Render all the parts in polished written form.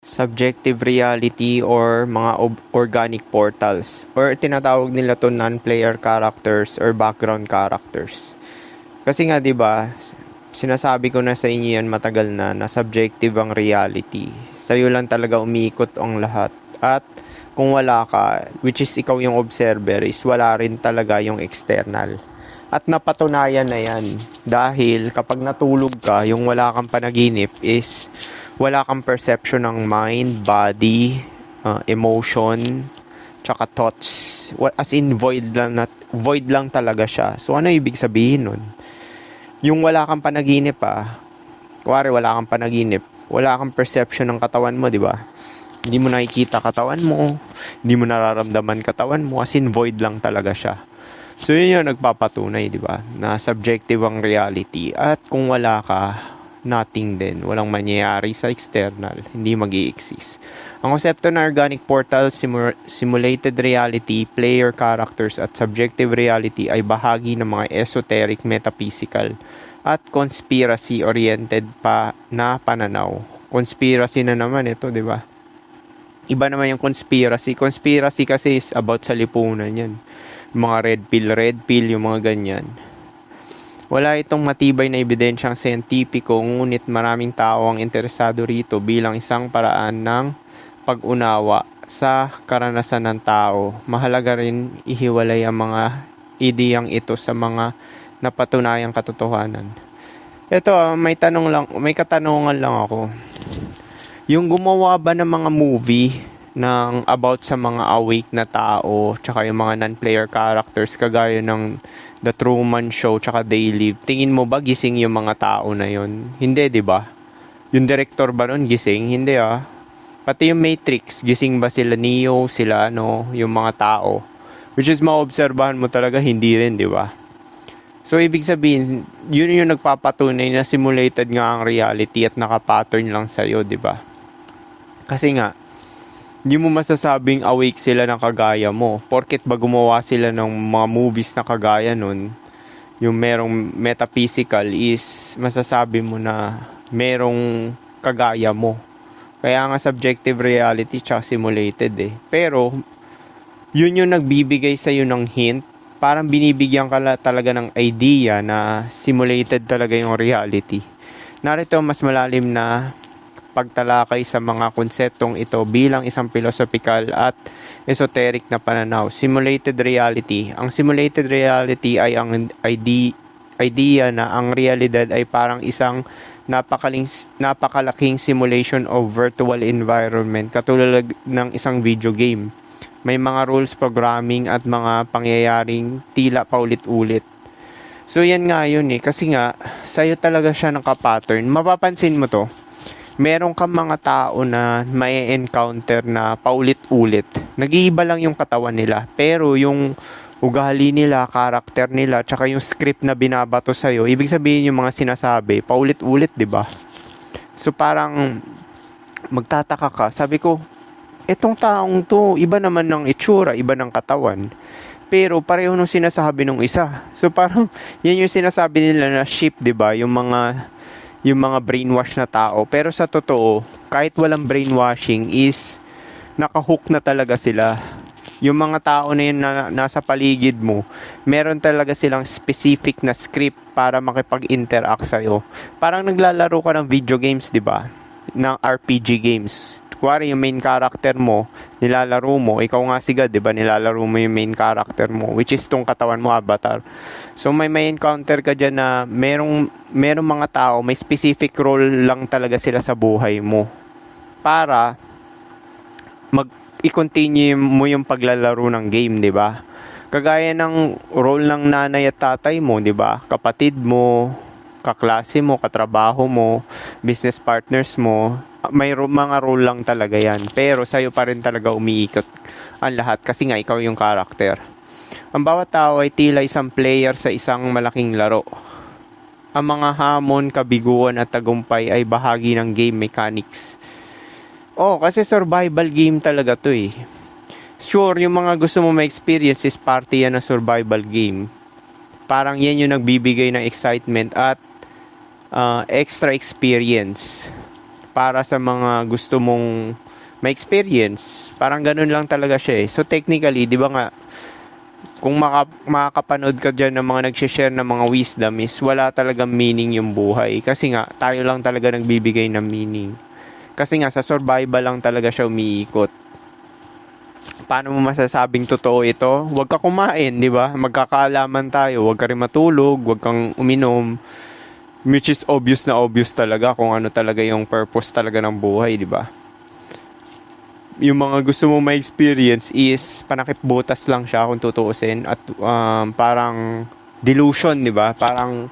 subjective reality or mga organic portals, or tinatawag nila to non-player characters or background characters. Kasi nga 'di ba, sinasabi ko na sa inyo yan matagal na subjective ang reality. Sa'yo lang talaga umiikot ang lahat. At kung wala ka, which is ikaw yung observer, is wala rin talaga yung external. At napatunayan na yan dahil kapag natulog ka, yung wala kang panaginip is wala kang perception ng mind, body, emotion, tsaka thoughts. As in void lang talaga siya. So ano ibig sabihin nun? Yung wala kang panaginip kuwari wala kang panaginip, wala kang perception ng katawan mo, di ba? Hindi mo nakikita katawan mo, hindi mo nararamdaman katawan mo, as in void lang talaga siya. So yun yung nagpapatunay, di ba? Na subjective ang reality. At kung wala ka, nothing din. Walang mangyayari sa external. Hindi mag-i-exist. Ang konsepto ng organic portal, simulated reality, player characters, at subjective reality ay bahagi ng mga esoteric, metaphysical, at conspiracy-oriented na pananaw. Conspiracy na naman ito, di ba? Iba naman yung conspiracy. Conspiracy kasi is about sa lipunan yan. Mga red pill, yung mga ganyan. Wala itong matibay na ebidensyang siyentipiko, ngunit maraming tao ang interesado rito bilang isang paraan ng pag-unawa sa karanasan ng tao. Mahalaga rin ihiwalay ang mga ideyang ito sa mga napatunayang katotohanan. Ito, may katanungan lang ako. Yung gumawa ba ng mga movie ng about sa mga awake na tao, tsaka yung mga non-player characters kagaya ng The Truman Show tsaka They Live, tingin mo ba gising yung mga tao na yon? Hindi, di ba? Yung director ba nun gising? Hindi Pati yung Matrix, gising ba sila Neo, sila yung mga tao? Which is maobserbahan mo talaga, hindi rin, di ba? So, ibig sabihin, yun yung nagpapatunay na simulated nga ang reality at nakapattern lang sa'yo, di ba? Kasi nga, hindi mo masasabing awake sila ng kagaya mo. Porket ba gumawa sila ng mga movies na kagaya nun, yung merong metaphysical is masasabi mo na merong kagaya mo. Kaya nga subjective reality tsaka simulated Pero, yun yung nagbibigay sa'yo ng hint. Parang binibigyan ka talaga ng idea na simulated talaga yung reality. Narito mas malalim na pagtalakay sa mga konseptong ito bilang isang philosophical at esoteric na pananaw. Simulated reality. Ang simulated reality ay ang idea na ang realidad ay parang isang napakalaking simulation of virtual environment katulad ng isang video game. May mga rules programming at mga pangyayaring tila paulit-ulit. So yan nga yun kasi nga sa'yo talaga siya nakapattern. Mapapansin mo to. Meron kang mga tao na may encounter na paulit-ulit. Nag-iiba lang yung katawan nila. Pero yung ugali nila, karakter nila, tsaka yung script na binabato sa'yo, ibig sabihin yung mga sinasabi, paulit-ulit, di ba? So parang magtataka ka. Sabi ko, etong taong to, iba naman ng itsura, iba ng katawan. Pero pareho nung sinasabi nung isa. So parang yan yung sinasabi nila na ship, di ba? Yung mga brainwash na tao. Pero sa totoo, kahit walang brainwashing is nakahook na talaga sila. Yung mga tao na yun na nasa paligid mo, meron talaga silang specific na script para makipag-interact sa'yo. Parang naglalaro ka ng video games, di ba? Ng RPG games. Kuwari yung main character mo, nilalaro mo, ikaw nga si God, di ba? Nilalaro mo yung main character mo, which is tong katawan mo, avatar. So may encounter ka dyan na merong mga tao, may specific role lang talaga sila sa buhay mo para i-continue mo yung paglalaro ng game, di ba? Kagaya ng role ng nanay at tatay mo, di ba? Kapatid mo, kaklase mo, katrabaho mo, business partners mo, may mga role lang talaga yan. Pero sa'yo pa rin talaga umiikot ang lahat kasi nga ikaw yung karakter. Ang bawat tao ay tila isang player sa isang malaking laro. Ang mga hamon, kabiguan at tagumpay ay bahagi ng game mechanics. Kasi survival game talaga to Sure, yung mga gusto mo ma-experience is party yan na survival game. Parang yan yung nagbibigay ng excitement at extra experience. para sa mga gusto mong ma-experience. Parang ganun lang talaga siya eh. So technically, di ba nga, kung makakapanood ka dyan ng mga nag-share ng mga wisdom is wala talagang meaning yung buhay. Kasi nga, tayo lang talaga nagbibigay ng meaning. Kasi nga, sa survival lang talaga siya umiikot. Paano mo masasabing totoo ito? Huwag ka kumain, di ba? Magkakaalaman tayo. Huwag ka rin matulog, huwag kang uminom. Which is obvious na obvious talaga kung ano talaga yung purpose talaga ng buhay, di ba? Yung mga gusto mo ma-experience is panakip-butas lang siya kung tutuusin at parang delusion, di ba? Parang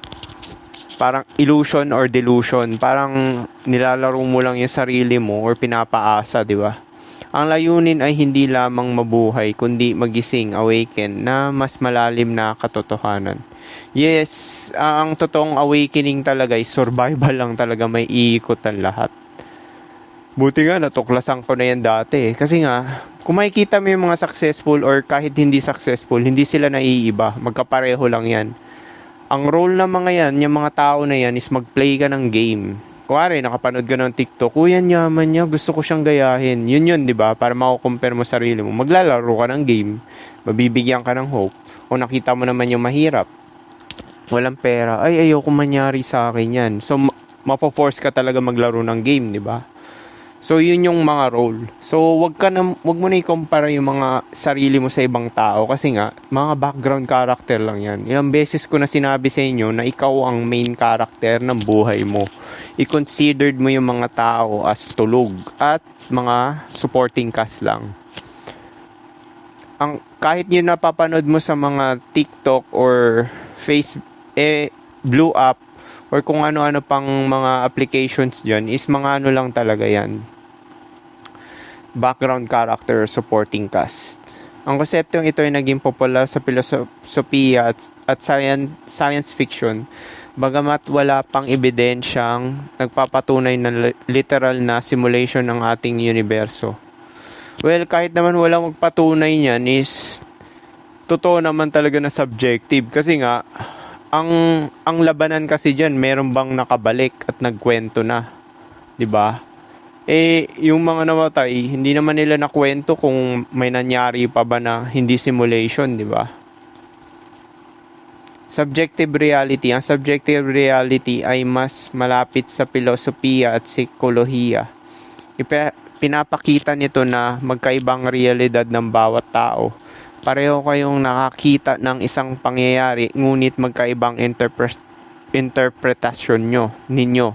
illusion or delusion. Parang nilalaro mo lang yung sarili mo or pinapaasa, di ba? Ang layunin ay hindi lamang mabuhay kundi magising, awaken na mas malalim na katotohanan. Yes, ang totoong awakening talaga ay survival lang talaga, may iikot ang lahat. Buti nga natuklasan ko na yan dati kasi nga kung makikita mo yung mga successful or kahit hindi successful, hindi sila naiiba, magkapareho lang yan. Ang role ng mga yan, yung mga tao na yan is mag-play ka ng game. Kuwari, nakapanood ka ng TikTok, yan yaman niya, gusto ko siyang gayahin. Yun, di ba? Para mako-compare mo sarili mo. Maglalaro ka ng game, mabibigyan ka ng hope. O nakita mo naman yung mahirap, walang pera, ay ayoko manyari sa akin yan. So, mapo-force ka talaga maglaro ng game, di ba? So, yun yung mga role. So, wag mo na i-compare yung mga sarili mo sa ibang tao kasi nga, mga background character lang yan. Ilang beses ko na sinabi sa inyo na ikaw ang main character ng buhay mo. I-considered mo yung mga tao as tulog at mga supporting cast lang. Kahit yun napapanood mo sa mga TikTok or Facebook, blew up or kung ano-ano pang mga applications dyan is mga ano lang talaga yan. Background character, supporting cast. Ang konseptong ito ay naging popular sa filosofiya at science fiction, bagamat wala pang ebidensyang nagpapatunay na literal na simulation ng ating universo. Well, kahit naman walang magpatunay niyan is totoo naman talaga na subjective kasi nga ang labanan kasi diyan, meron bang nakabalik at nagkwento na, 'di ba? Yung mga namatay, hindi naman nila nakwento kung may nangyari pa ba na hindi simulation, di ba? Subjective reality. Ang subjective reality ay mas malapit sa filosofiya at psikolohiya. Pinapakita nito na magkaibang realidad ng bawat tao. Pareho kayong nakakita ng isang pangyayari, ngunit magkaibang interpretasyon ninyo.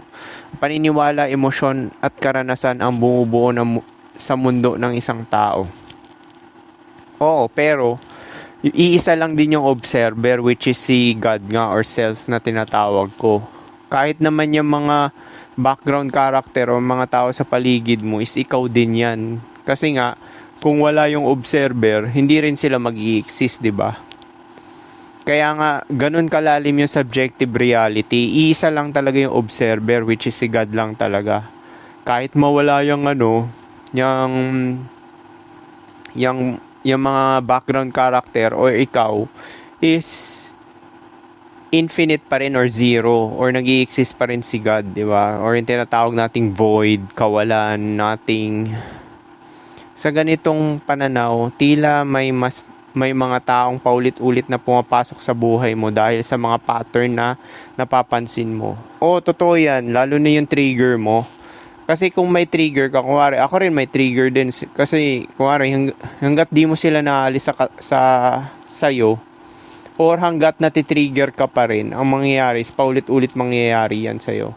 Paniniwala, emosyon at karanasan ang bumubuo sa mundo ng isang tao. Oo, pero iisa lang din yung observer, which is si God nga or self na tinatawag ko. Kahit naman yung mga background character o mga tao sa paligid mo is ikaw din yan. Kasi nga, kung wala yung observer, hindi rin sila mag-i-exist, di ba? Kaya nga, ganun kalalim yung subjective reality. Iisa lang talaga yung observer, which is si God lang talaga. Kahit mawala yung yung mga background character or ikaw, is infinite pa rin or zero or nag-i-exist pa rin si God, di ba? Or yung tinatawag nating void, kawalan, nothing. Sa ganitong pananaw, tila may mga taong paulit-ulit na pumapasok sa buhay mo dahil sa mga pattern na napapansin mo. Totoo yan. Lalo na yung trigger mo. Kasi kung may trigger ka, kunwari, ako rin may trigger din. Kasi, kunwari, hanggat di mo sila naalis sa'yo, or hanggat natitrigger ka pa rin, ang mangyayari is paulit-ulit mangyayari yan sa'yo.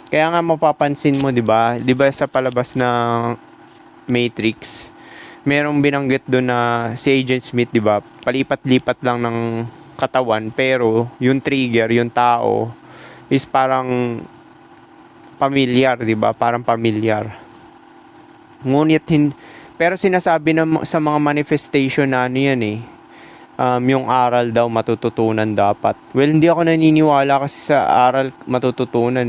Kaya nga mapapansin mo, di ba? Di ba sa palabas ng Matrix, merong binanggit doon na si Agent Smith, di ba? Palipat-lipat lang ng katawan, pero yung trigger, yung tao, is parang pamilyar, di ba? Parang pamilyar. Ngunit, pero sinasabi sa mga manifestation na ano yan yung aral daw matututunan dapat. Well, hindi ako naniniwala kasi sa aral matututunan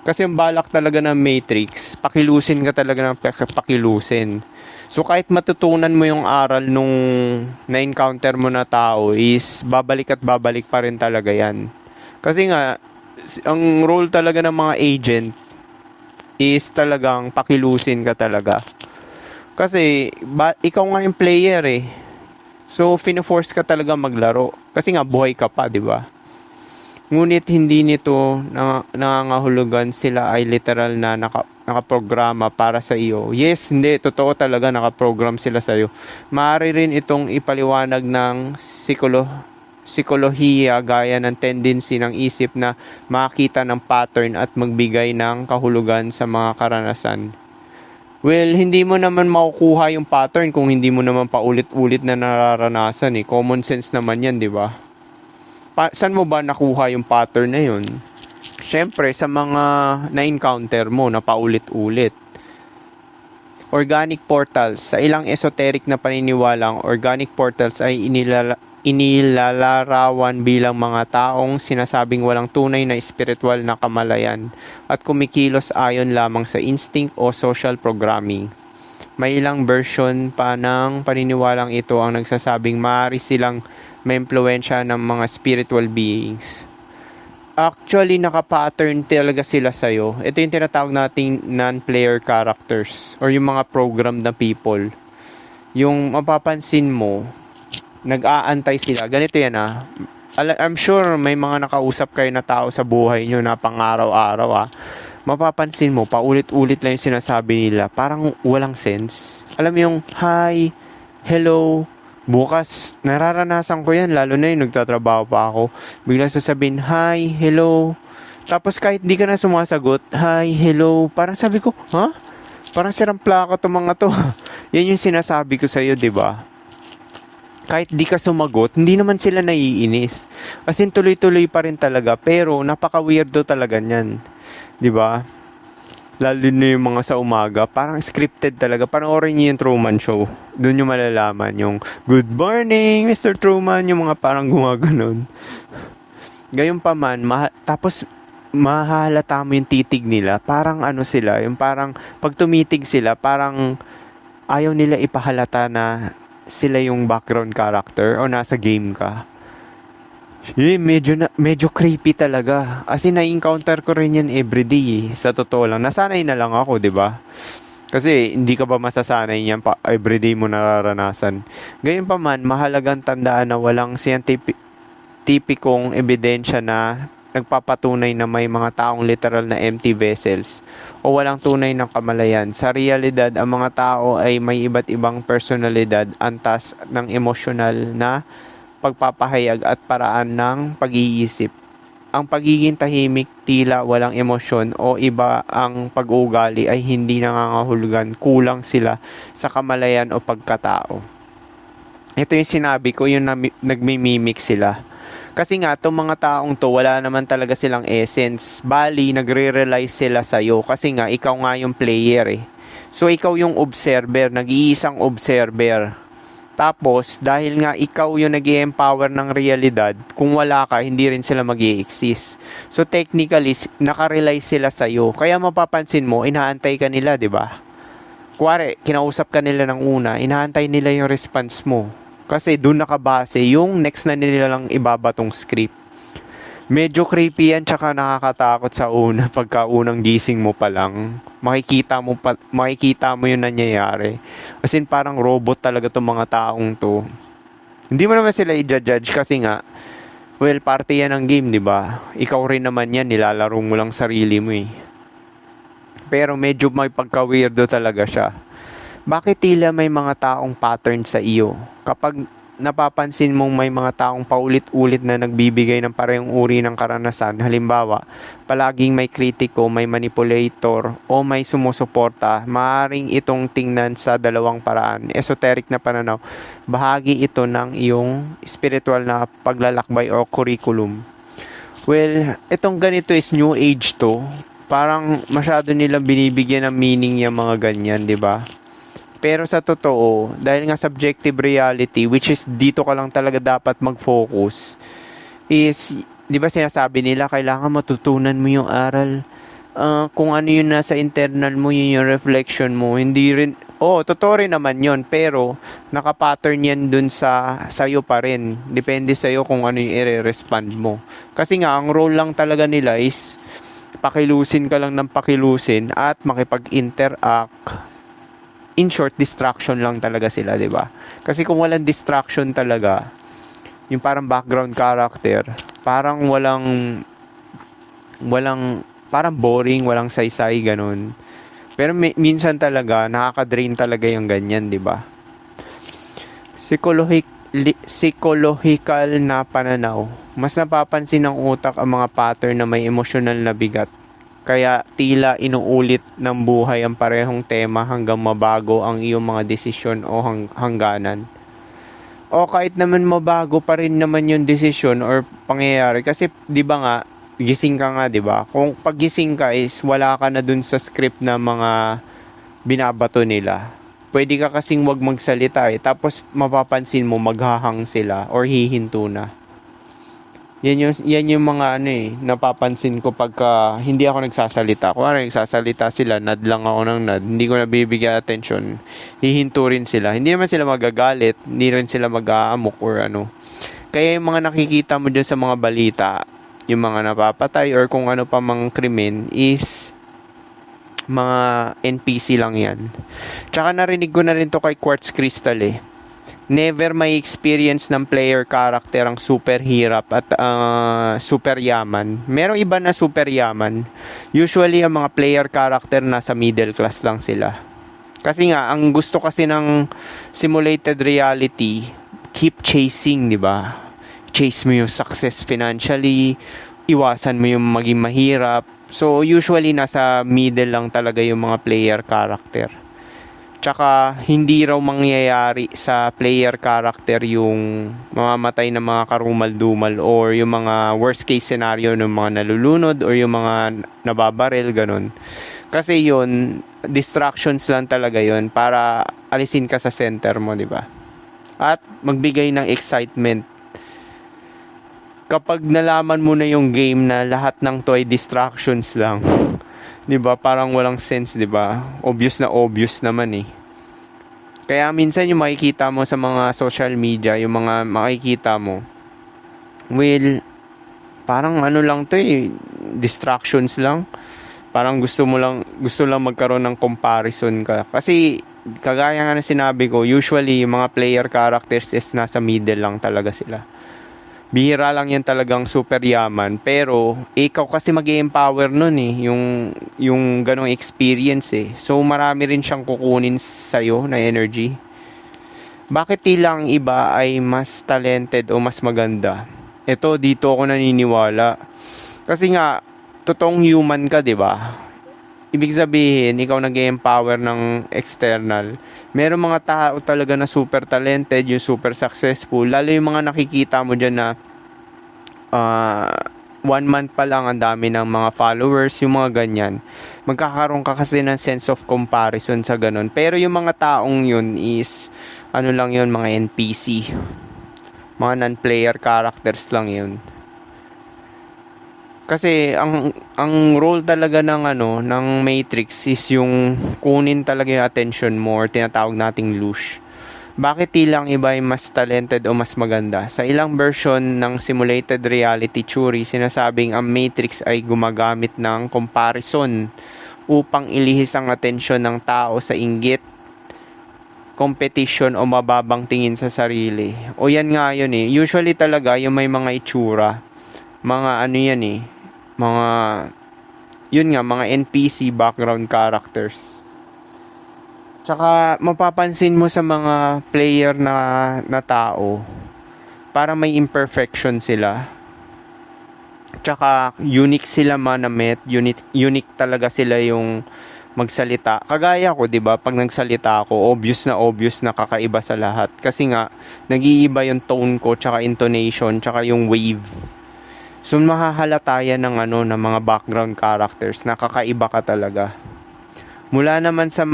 Kasi yung balak talaga ng Matrix, pakilusin ka talaga ng pakilusin. So kahit matutunan mo yung aral nung na-encounter mo na tao is babalik at babalik pa rin talaga yan. Kasi nga, ang role talaga ng mga agent is talagang pakilusin ka talaga. Kasi ikaw nga yung player eh. So fino-force ka talaga maglaro kasi nga buhay ka pa, 'di ba? Ngunit hindi nito nangangahulugan sila ay literal na nakaprograma para sa iyo. Yes, hindi. Totoo talaga nakaprogram sila sa iyo. Maaari rin itong ipaliwanag ng psikolohiya gaya ng tendency ng isip na makita ng pattern at magbigay ng kahulugan sa mga karanasan. Well, hindi mo naman makukuha yung pattern kung hindi mo naman paulit-ulit na nararanasan eh. Common sense naman yan, di ba? Saan mo ba nakuha yung pattern na yun? Siyempre, sa mga na-encounter mo na paulit-ulit. Organic portals. Sa ilang esoteric na paniniwalang, organic portals ay inilalarawan bilang mga taong sinasabing walang tunay na espiritual na kamalayan at kumikilos ayon lamang sa instinct o social programming. May ilang version pa ng paniniwalang ito ang nagsasabing maaari silang may impluwensya ng mga spiritual beings. Actually, naka-pattern talaga sila sa'yo. Ito yung tinatawag nating non-player characters or yung mga programmed na people. Yung mapapansin mo, nag-aantay sila. Ganito yan I'm sure may mga nakausap kayo na tao sa buhay nyo na pang-araw-araw Mapapansin mo, paulit-ulit lang yung sinasabi nila. Parang walang sense. Alam mo yung, hi, hello, bukas, nararanasan ko yan. Lalo na yung nagtatrabaho pa ako. Bigla sasabihin, hi, hello. Tapos kahit di ka na sumasagot, hi, hello. Parang sabi ko, Parang sirampla ako itong mga to. Yan yung sinasabi ko sa'yo, diba? Kahit di ka sumagot, hindi naman sila naiinis. As in, tuloy-tuloy pa rin talaga. Pero, napaka-weirdo talaga niyan. Diba? Lalo na yung mga sa umaga. Parang scripted talaga. Panoorin niyo yung Truman Show. Doon yung malalaman. Yung, good morning, Mr. Truman. Yung mga parang gumaganon. Gayon pa man, tapos, mahalata mo yung titig nila. Parang ano sila. Yung parang, pag tumitig sila, parang ayaw nila ipahalata na sila yung background character o nasa game ka. Medyo creepy talaga. As in, na-encounter ko rin yan everyday. Sa totoo lang. Nasanay na lang ako, 'di ba? Kasi hindi ka ba masasanay niyan pa everyday mo nararanasan. Gayon pa man, mahalagang tandaan na walang scientificong ebidensya na nagpapatunay na may mga taong literal na empty vessels o walang tunay ng kamalayan. Sa realidad, ang mga tao ay may iba't ibang personalidad, antas ng emosyonal na pagpapahayag at paraan ng pag-iisip. Ang pagiging tahimik, tila walang emosyon o iba ang pag-uugali ay hindi nangangahulugan kulang sila sa kamalayan o pagkatao. Ito yung sinabi ko, yung nagmimimik sila. Kasi nga, itong mga taong to, wala naman talaga silang essence. Bali, nagre-rely sila sa'yo kasi nga, ikaw nga yung player eh. So, ikaw yung observer, nag-iisang observer. Tapos, dahil nga ikaw yung nag-i-empower ng realidad, kung wala ka, hindi rin sila mag-i-exist. So, technically, nakarely sila sa'yo. Kaya mapapansin mo, inaantay ka nila, di ba? Kuwari, kinausap ka nila ng una, inaantay nila yung response mo. Kasi doon nakabase yung next na nila lang ibabatong script. Medyo creepy yan, tsaka nakakatakot sa una. Pagka unang gising mo pa lang, makikita mo yung nangyayari. As in, parang robot talaga tong mga taong to. Hindi mo naman sila i-judge kasi nga, well, parte yan ng game, di ba? Ikaw rin naman yan, nilalaro mo lang sarili mo eh. Pero medyo may pagka-weirdo talaga siya. Bakit tila may mga taong pattern sa iyo? Kapag napapansin mong may mga taong paulit-ulit na nagbibigay ng parehong uri ng karanasan, halimbawa, palaging may kritiko, may manipulator, o may sumusuporta, maaaring itong tingnan sa dalawang paraan. Esoteric na pananaw, bahagi ito ng iyong spiritual na paglalakbay o curriculum. Well, itong ganito is new age to. Parang masyado nilang binibigyan ng meaning yung mga ganyan, di ba? Pero sa totoo, dahil nga subjective reality, which is dito ka lang talaga dapat mag-focus, is, di ba sinasabi nila, kailangan matutunan mo yung aral. Kung ano yun nasa internal mo, yun yung reflection mo. Hindi rin, totoo rin naman yun, pero nakapattern yan dun sa'yo pa rin. Depende sa'yo kung ano yung i-respond mo. Kasi nga, ang role lang talaga nila is, pakilusin ka lang ng pakilusin at makipag-interact. In short, distraction lang talaga sila, di ba? Kasi kung walang distraction talaga, yung parang background character, parang parang boring, walang saysay, ganun. Pero minsan talaga, nakaka-drain talaga yung ganyan, di ba? Psychological na pananaw. Mas napapansin ng utak ang mga pattern na may emosyonal na bigat. Kaya tila inuulit ng buhay ang parehong tema hanggang mabago ang iyong mga desisyon o hangganan. O kahit naman mabago pa rin naman yung desisyon or pangyayari. Kasi di ba nga, gising ka nga, di ba? Kung paggising ka is wala ka na dun sa script na mga binabato nila. Pwede ka kasing wag magsalita eh. Tapos mapapansin mo maghahang sila or hihinto na. Yan yung mga napapansin ko pagka hindi ako nagsasalita. Kung nagsasalita sila, nad lang ako ng nad. Hindi ko nabibigyan attention. Hihinto rin sila. Hindi naman sila magagalit. Hindi rin sila mag-aamok or ano. Kaya yung mga nakikita mo dyan sa mga balita, yung mga napapatay or kung ano pa mang krimen is mga NPC lang yan. Tsaka narinig ko na rin to kay Quartz Crystal eh. Never may experience ng player character ang super hirap at super yaman. Merong iba na super yaman. Usually ang mga player character nasa middle class lang sila. Kasi nga, ang gusto kasi ng simulated reality, keep chasing, di ba? Chase mo yung success financially, iwasan mo yung maging mahirap. So usually nasa middle lang talaga yung mga player character. Tsaka hindi raw mangyayari sa player character yung mamamatay ng mga karumal-dumal or yung mga worst case scenario ng mga nalulunod or yung mga nababaril, ganun. Kasi yun, distractions lang talaga yun para alisin ka sa center mo, di ba? At magbigay ng excitement. Kapag nalaman mo na yung game na lahat ng to ay distractions lang, 'di ba? Parang walang sense, 'di ba? Obvious naman eh. Kaya minsan yung makikita mo sa mga social media, yung mga makikita mo, well, parang ano lang 'to eh, distractions lang. Parang gusto lang magkaroon ng comparison ka. Kasi kagaya nga na sinabi ko, usually yung mga player characters is nasa middle lang talaga sila. Bihira lang yan talagang super yaman. Pero, ikaw kasi mag-empower nun eh. Yung ganong experience eh. So, marami rin siyang kukunin sa'yo na energy. Bakit tilang iba ay mas talented o mas maganda? Ito, dito ako naniniwala. Kasi nga, totoong human ka, di ba? Ibig sabihin, ikaw nag-empower ng external. Merong mga tao talaga na super talented, yung super successful. Lalo yung mga nakikita mo dyan na 1 month pa lang ang dami ng mga followers, yung mga ganyan. Magkakaroon ka kasi ng sense of comparison sa ganun. Pero yung mga taong yun is, ano lang yun, mga NPC. Mga non-player characters lang yun. Kasi ang role talaga ng Matrix is yung kunin talaga yung attention mo or tinatawag nating lush. Bakit tilang iba ay mas talented o mas maganda? Sa ilang version ng simulated reality theory, sinasabing ang Matrix ay gumagamit ng comparison upang ilihis ang atensyon ng tao sa inggit, competition o mababang tingin sa sarili. O yan nga yun eh. Usually talaga yung may mga itsura, mga ano yan eh, mga NPC background characters. Tsaka mapapansin mo sa mga player na tao, para may imperfection sila. Tsaka unique sila manamit, unique talaga sila yung magsalita. Kagaya ko, 'di ba? Pag nagsalita ako, obvious na kakaiba sa lahat. Kasi nga nag-iiba yung tone ko, tsaka intonation, tsaka yung wave. So mahahalata yan ng mga background characters na kakaiba ka talaga. Mula naman sa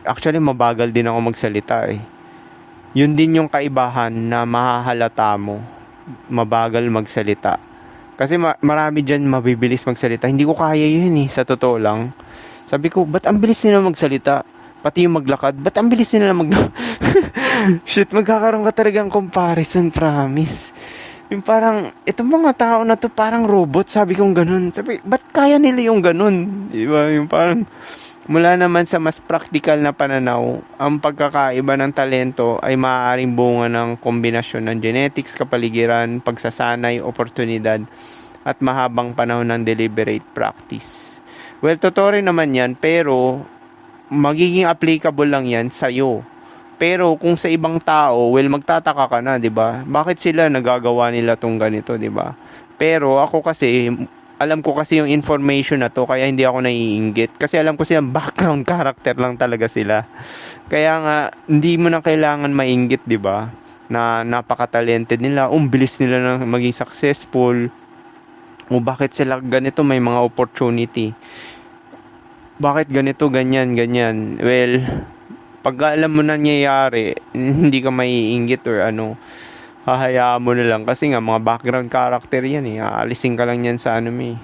actually mabagal din ako magsalita eh. Yun din yung kaibahan na mahahalata mo. Mabagal magsalita. Kasi marami dyan mabibilis magsalita. Hindi ko kaya yun eh, sa totoo lang. Sabi ko, ba't ang bilis nila magsalita? Pati yung maglakad, ba't ang bilis nila Shit, magkakaroon ka talagang comparison, promise. Yung parang, itong mga tao na to parang robot, sabi kong ganun. Sabi, ba't kaya nila yung ganun? Diba? Yung parang, mula naman sa mas practical na pananaw, ang pagkakaiba ng talento ay maaaring bunga ng kombinasyon ng genetics, kapaligiran, pagsasanay, oportunidad, at mahabang panahon ng deliberate practice. Well, totoo rin naman yan, pero magiging applicable lang yan sa'yo. Pero kung sa ibang tao, well, magtataka ka na, 'di ba? Bakit sila nagagawa nila tong ganito, 'di ba? Pero ako kasi, alam ko kasi yung information na to, kaya hindi ako naiinggit. Kasi alam ko silang background character lang talaga sila. Kaya nga, hindi mo na kailangan mainggit, 'di ba? Na napaka-talented nila, bilis nila na maging successful. O bakit sila ganito, may mga opportunity. Bakit ganito, ganyan, ganyan. Well, pag alam mo na nangyayari, hindi ka maiinggit or ano, hahayaan mo na lang. Kasi nga, mga background character yan eh. Aalisin ka lang yan sa ano eh.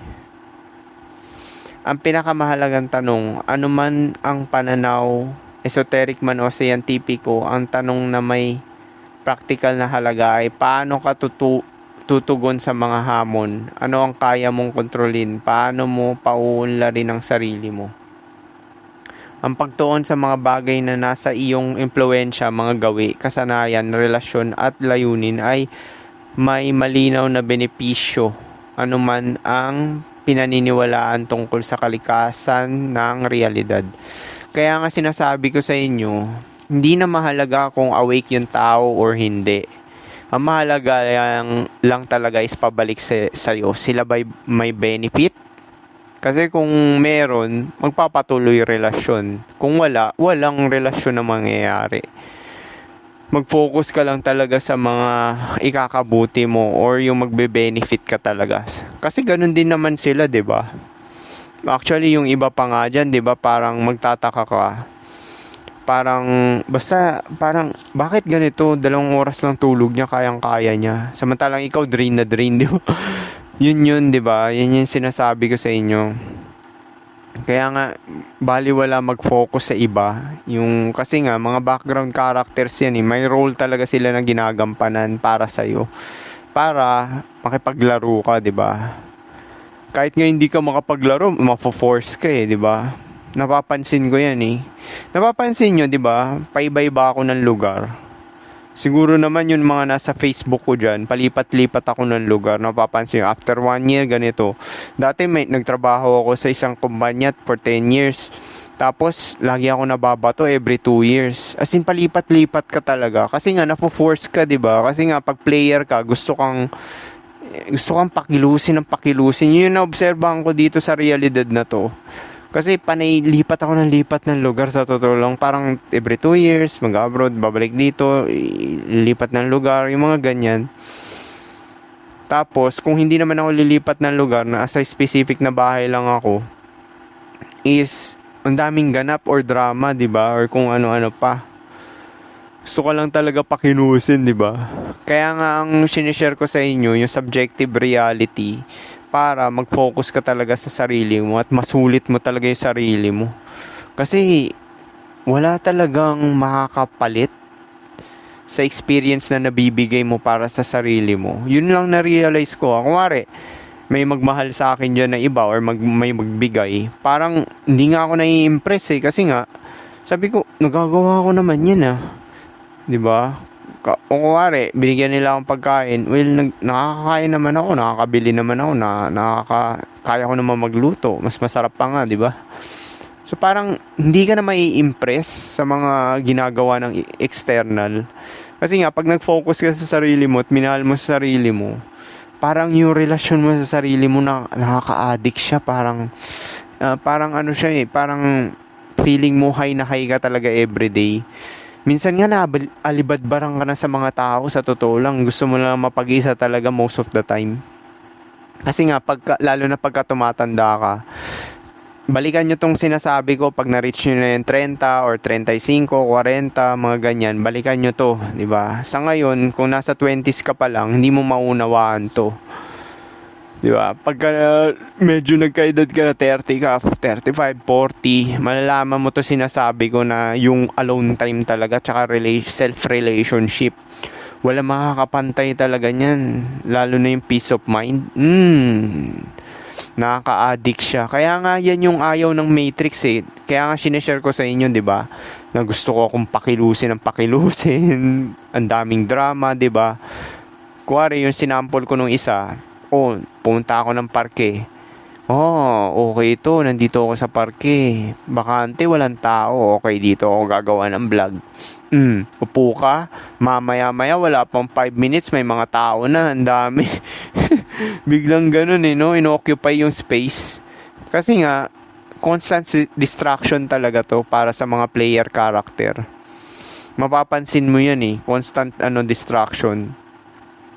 Ang pinakamahalagang tanong, ano man ang pananaw, esoteric man o scientifico, ang tanong na may practical na halaga ay paano ka tutugon sa mga hamon? Ano ang kaya mong kontrolin? Paano mo pauunlarin ang sarili mo? Ang pagtuon sa mga bagay na nasa iyong impluensya, mga gawi, kasanayan, relasyon at layunin ay may malinaw na benepisyo anuman ang pinaniniwalaan tungkol sa kalikasan ng realidad. Kaya nga sinasabi ko sa inyo, hindi na mahalaga kung awake yung tao or hindi. Ang mahalaga lang talaga is pabalik sa'yo. Sila ba may benefit? Kasi kung meron, magpapatuloy yung relasyon. Kung wala, walang relasyon na mangyayari. Mag-focus ka lang talaga sa mga ikakabuti mo or yung magbe-benefit ka talaga. Kasi ganun din naman sila, 'di ba? Actually, yung iba pa nga dyan, 'di ba, parang magtataka ka. Parang, parang, bakit ganito? 2 oras lang tulog niya, kayang-kaya niya. Samantalang ikaw, drain na drain, 'di ba? Yun, 'di ba? Yan yung sinasabi ko sa inyo. Kaya nga baliwala mag-focus sa iba. Yung kasi nga mga background characters yan eh. May role talaga sila na ginagampanan para sa iyo. Para makipaglaro ka, 'di ba? Kahit nga hindi ka makapaglaro, mafo-force ka eh, 'di ba? Napapansin ko yan eh. Napapansin nyo, 'di ba? Paiba-iba ako ng lugar. Siguro naman yung mga nasa Facebook ko dyan, palipat-lipat ako ng lugar. Napapansin nyo, after 1 year, ganito. Dati nagtrabaho ako sa isang kumpanya for 10 years. Tapos, lagi ako nababato every 2 years. As in, palipat-lipat ka talaga. Kasi nga, napo-force ka, diba? Kasi nga, pag player ka, gusto kang pakilusin ng pakilusin. Yun yung naobserbahan ko dito sa realidad na to. Kasi panay lipat ako ng lipat ng lugar sa totoo lang. Parang every 2 years, mag-abroad, babalik dito, lipat ng lugar, yung mga ganyan. Tapos, kung hindi naman ako lilipat ng lugar, na sa specific na bahay lang ako, is, ang daming ganap or drama, 'di ba? Or kung ano-ano pa. Gusto ko lang talaga pakinusin, 'di ba? Kaya nga ang sinishare ko sa inyo, yung subjective reality, para mag-focus ka talaga sa sarili mo at masulit mo talaga yung sarili mo. Kasi wala talagang makakapalit sa experience na nabibigay mo para sa sarili mo. Yun lang na-realize ko. Kunwari, may magmahal sa akin dyan na iba or may magbigay. Parang hindi nga ako nai-impress eh. Kasi nga, sabi ko, nagagawa ko naman yan ah. 'Di ba? Kung kunwari, binigyan nila akong pagkain, well, nakakakain naman ako, nakakabili naman ako, kaya ko naman magluto, mas masarap pa nga, di ba? So parang, hindi ka na mai-impress sa mga ginagawa ng external. Kasi nga, pag nag-focus ka sa sarili mo at minahal mo sa sarili mo, parang yung relasyon mo sa sarili mo nakaka-addict siya, parang ano siya eh, parang feeling mo high na high ka talaga everyday. Minsan nga alibadbarang ka na sa mga tao, sa totoo lang. Gusto mo lang mapag-isa talaga most of the time. Kasi nga, lalo na pagka tumatanda ka, balikan nyo tong sinasabi ko pag na-reach nyo na yung 30 or 35, 40, mga ganyan. Balikan nyo to, di ba? Sa ngayon, kung nasa 20s ka pa lang, hindi mo maunawaan to. Di ba? Pagka medyo nagkaedad ka na 30 ka, 35, 40, malalaman mo to sinasabi ko na yung alone time talaga, tsaka self-relationship. Wala makakapantay talaga niyan. Lalo na yung peace of mind. Nakaka-addict siya. Kaya nga yan yung ayaw ng Matrix eh. Kaya nga sineshare ko sa inyo, 'di ba? Na gusto ko akong pakilusin ng pakilusin. Ang daming drama, 'di ba? Kuwari yung sinample ko nung isa, pumunta ako ng parke. Okay ito, nandito ako sa parke. Bakante, walang tao. Okay, dito ako gagawa ng vlog. Upo ka, mamaya-maya, wala pang 5 minutes, may mga tao na, ang dami. Biglang ganun no? Inoccupy yung space. Kasi nga, constant distraction talaga to para sa mga player character. Mapapansin mo yan constant distraction.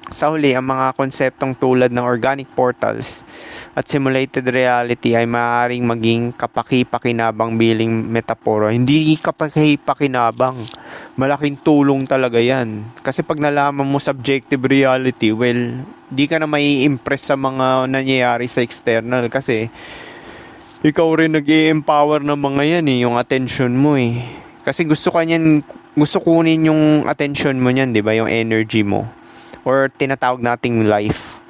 Sa huli, ang mga konseptong tulad ng organic portals at simulated reality ay maaaring maging kapaki-pakinabang bilang metapora. Hindi kapaki-pakinabang. Malaking tulong talaga yan. Kasi pag nalaman mo subjective reality, di ka na mai-impress sa mga nangyayari sa external. Kasi ikaw rin nag-i-empower ng mga yan yung attention mo Kasi gusto kunin yung attention mo niyan, di ba? Yung energy mo. Or tinatawag nating life.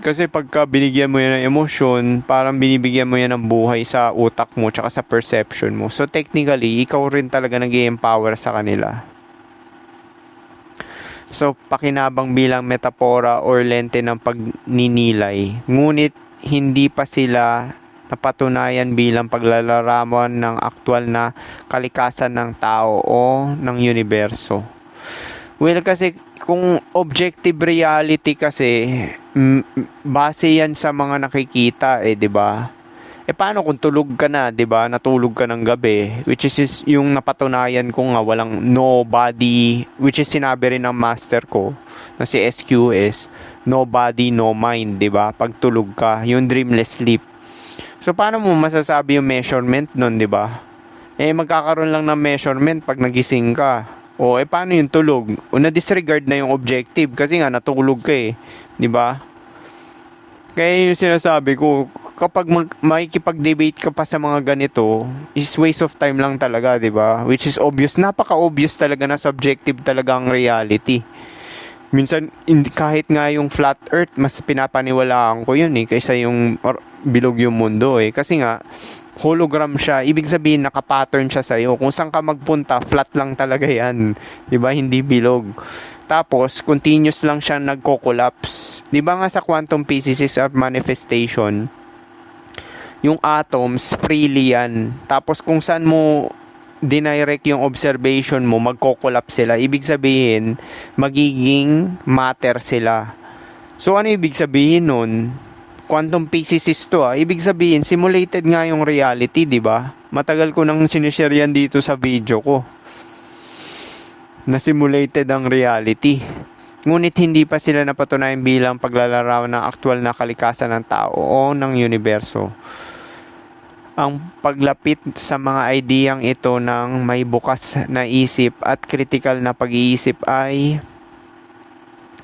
Kasi pagka binigyan mo yan ng emosyon, parang binibigyan mo yan ng buhay sa utak mo tsaka sa perception mo. So technically, ikaw rin talaga nag-i-empower sa kanila. So pakinabang bilang metapora or lente ng pagninilay. Ngunit hindi pa sila napatunayan bilang paglalarawan ng aktwal na kalikasan ng tao o ng universo. Well, kasi kung objective reality kasi, base yan sa mga nakikita 'di ba? Paano kung tulog ka na, 'di ba? Natulog ka ng gabi, which is yung napatunayan ko nga walang no body, which is sinabi rin ng master ko na si SQS, no body, no mind, 'di ba? Pag tulog ka, yung dreamless sleep. So paano mo masasabi yung measurement nun, 'di ba? Magkakaroon lang ng measurement pag nagising ka. Paano yung tulog? Na-disregard na yung objective kasi nga natulog ka 'di ba? Kaya yung sinasabi ko, kapag makikipag-debate ka pa sa mga ganito, is waste of time lang talaga, 'di ba? Which is obvious, napaka-obvious talaga na subjective talaga ang reality. Minsan kahit nga yung flat earth, mas pinapaniwalaan ko yun kaysa yung bilog yung mundo kasi nga hologram siya, ibig sabihin naka-pattern siya sa'yo. Kung saan ka magpunta, flat lang talaga yan. 'Di ba? Hindi bilog. Tapos, continuous lang siya nagko-collapse. 'Di ba nga sa quantum physics of manifestation, yung atoms, freely yan. Tapos, kung saan mo dinirect yung observation mo, magko-collapse sila. Ibig sabihin, magiging matter sila. So, ano ibig sabihin nun? Quantum physicist to Ibig sabihin, simulated nga yung reality, 'di ba? Matagal ko nang sinishare yan dito sa video ko. Na simulated ang reality. Ngunit hindi pa sila napatunayan bilang paglalarawan ng aktwal na kalikasan ng tao o ng universo. Ang paglapit sa mga ideyang ito ng may bukas na isip at critical na pag-iisip ay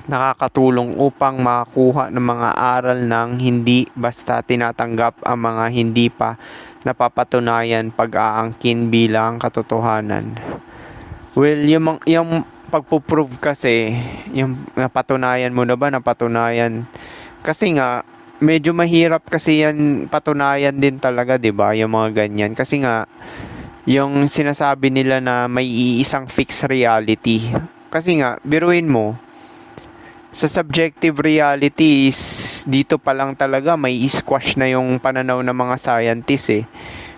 nakakatulong upang makakuha ng mga aral ng hindi basta tinatanggap ang mga hindi pa napapatunayan pag-aangkin bilang katotohanan. Well, yung pagpo-prove kasi, yung napatunayan mo na ba, napatunayan. Kasi nga, medyo mahirap kasi yan patunayan din talaga, 'di ba? Yung mga ganyan. Kasi nga, yung sinasabi nila na may iisang fixed reality. Kasi nga, biruin mo, sa subjective reality is dito pa lang talaga may squash na yung pananaw ng mga scientists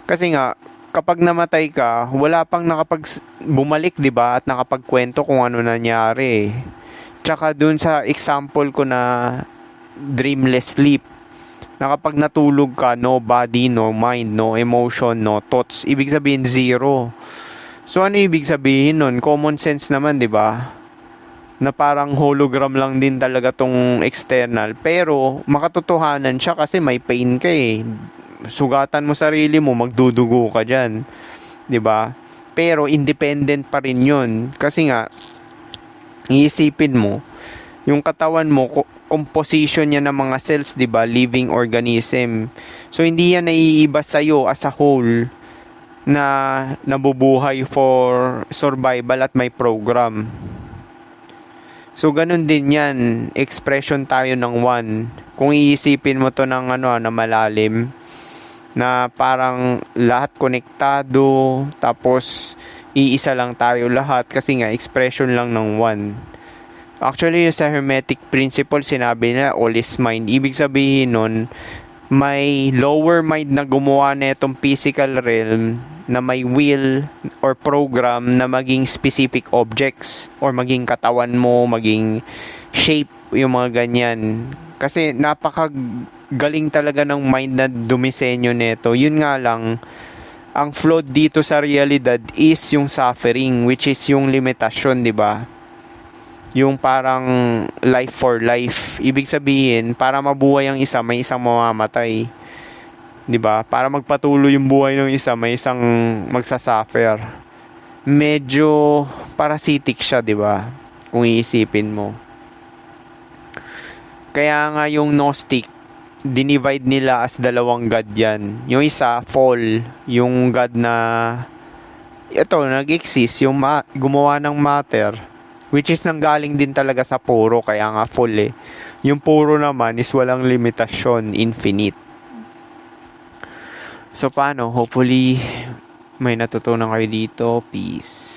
Kasi nga kapag namatay ka, wala pang bumalik, 'di ba? At nakapagkwento kung ano nangyari. Tsaka dun sa example ko na dreamless sleep, na kapag natulog ka, no body, no mind, no emotion, no thoughts, ibig sabihin zero. So ano ibig sabihin nun? Common sense naman, 'di ba? Na parang hologram lang din talaga tong external, pero makatotohanan siya kasi may pain ka sugatan mo sarili mo, magdudugo ka dyan, 'di ba? Pero independent pa rin yun kasi nga iisipin mo yung katawan mo, composition niya ng mga cells, 'di ba? Living organism. So hindi yan naiiba sa iyo as a whole na nabubuhay for survival at may program. So, ganun din yan. Expression tayo ng one. Kung iisipin mo to ng na malalim, na parang lahat konektado, tapos iisa lang tayo lahat kasi nga expression lang ng one. Actually, sa Hermetic Principle, sinabi na all is mind. Ibig sabihin nun, may lower mind na gumawa na itong physical realm na may will or program na maging specific objects or maging katawan mo, maging shape, yung mga ganyan. Kasi napakagaling talaga ng mind na dumisenyo nito. Yun nga lang, ang flawed dito sa realidad is yung suffering, which is yung limitasyon, di ba? Yung parang life for life. Ibig sabihin, para mabuhay ang isa, may isang mamamatay. 'Di ba? Para magpatuloy yung buhay ng isa, may isang magsasuffer. Medyo parasitic siya, 'di ba? Kung iisipin mo. Kaya nga yung Gnostic, dinivide nila as dalawang god yan. Yung isa, fall. Yung god na ito, nag-exist. Yung gumawa ng matter. Which is nanggaling din talaga sa puro. Kaya nga fall eh. Yung puro naman is walang limitasyon. Infinite. So paano? Hopefully may natutunan kayo dito. Peace.